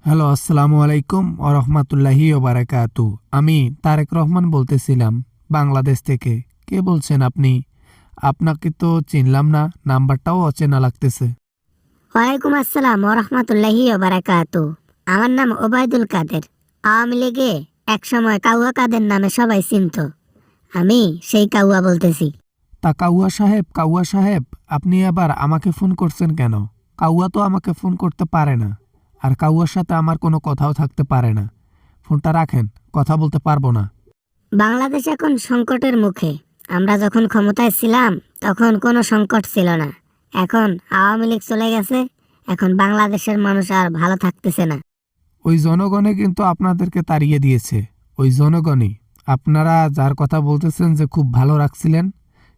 Hello, আসসালামু আলাইকুম ওরহমাতুল্লাহি ওবারাকাতু। আমি তারেক রহমান বলতেছিলাম বাংলাদেশ থেকে। কে বলছেন আপনি? আপনাকে তো চিনলাম না, নাম্বারটাও অচেনা লাগতেছে। ওয়ালাইকুম আসসালাম ওরহমাতুল্লাহি ওবারাকাতু। আমার নাম ওবায়দুল কাদের। আওয়ামী লীগে একসময় কাউয়া কাদের নামে সবাই চিনত। আমি সেই কাউয়া বলতেছি। তা কাউয়া সাহেব, আপনি আবার আমাকে ফোন করছেন কেন? কাউয়া তো আমাকে ফোন করতে পারে না, আর কাউয়ার সাথে আমার কোনো কথাও থাকতে পারে না। ফোনটা রাখেন, কথা বলতে পারবো না। বাংলাদেশ এখন সংকটের মুখে। আমরা যখন ক্ষমতায় ছিলাম তখন কোনো সংকট ছিল না। এখন আওয়ামী লীগ চলে গেছে, এখন বাংলাদেশের মানুষ আর ভালো থাকতেছে না। ওই জনগণই কিন্তু আপনাদেরকে তাড়িয়ে দিয়েছে। ওই জনগণই, আপনারা যার কথা বলতেছেন যে খুব ভালো রাখছিলেন,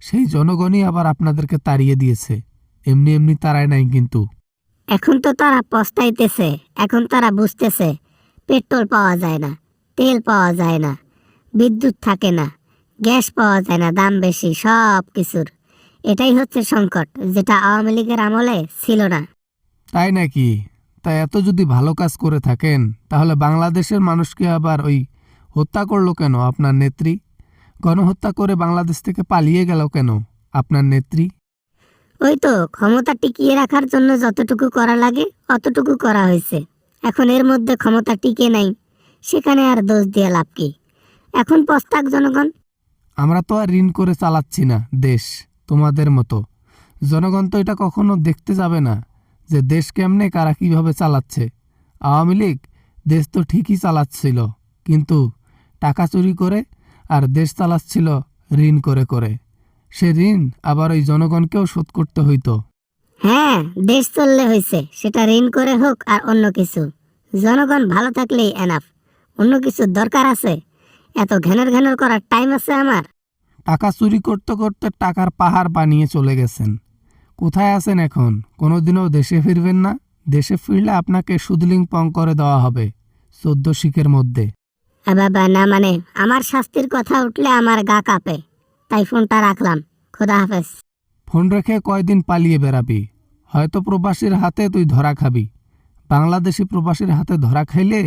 সেই জনগণই আবার আপনাদেরকে তাড়িয়ে দিয়েছে। এমনি এমনি তাড়ায় নাই কিন্তু। এখন তো তারা পস্তাইতেছে, এখন তারা বুঝতেছে পেট্রোল পাওয়া যায় না, তেল পাওয়া যায় না, বিদ্যুৎ থাকে না, গ্যাস পাওয়া যায় না, দাম বেশি সব কিছুর। এটাই হচ্ছে সংকট, যেটা আওয়ামী লীগের আমলে ছিল না। তাই নাকি? তাই এত যদি ভালো কাজ করে থাকেন, তাহলে বাংলাদেশের মানুষকে আবার ওই হত্যা করলো কেন আপনার নেত্রী? গণহত্যা করে বাংলাদেশ থেকে পালিয়ে গেল কেন আপনার নেত্রী? ওই তো ক্ষমতা টিকিয়ে রাখার জন্য যতটুকু করা লাগে অতটুকু করা হয়েছে। এখন এর মধ্যে ক্ষমতা টিকে নাই, সেখানে আর দোষ দিয়ে লাভ কি? এখন পস্তাক জনগণ। আমরা তো আর ঋণ করে চালাচ্ছি না দেশ, তোমাদের মতো। জনগণ তো এটা কখনো দেখতে যাবে না যে দেশ কেমনে কারা কিভাবে চালাচ্ছে। আওয়ামী লীগ দেশ তো ঠিকই চালাচ্ছিল, কিন্তু টাকা চুরি করে, আর দেশ চালাচ্ছিল ঋণ করে করে। সে ঋণ আবার ওই জনগণকেও শোধ করতে হইতো। হ্যাঁ, দেশ চললে হয়েছে, সেটা ঋণ করে হোক আর অন্য কিছু। জনগণ ভালো থাকলেই এনাফ। অন্য কিছুর দরকার আছে? এত ঘ্যানর ঘ্যানর করার টাইম আছে আমার? টাকা চুরি করতে করতে টাকার পাহাড় বানিয়ে চলে গেছেন। কোথায় আছেন এখন? কোনোদিনও দেশে ফিরবেন না? দেশে ফিরলে আপনাকে সুদলিং পং করে দেওয়া হবে 14 শিখের মধ্যে। বাবা না, মানে আমার শাস্তির কথা উঠলে আমার গা কাঁপে। তাই ফোনটা রাখলাম। খোদা হাফেজ। ফোন রেখে কয়দিন পালিয়ে বেড়াবি? হয়তো প্রবাসীর হাতে তুই ধরা খাবি। বাংলাদেশি প্রবাসীর হাতে ধরা খাইলে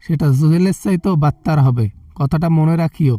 সেটা জেলের চাইতেও বাত্তার হবে। কথাটা মনে রাখিও।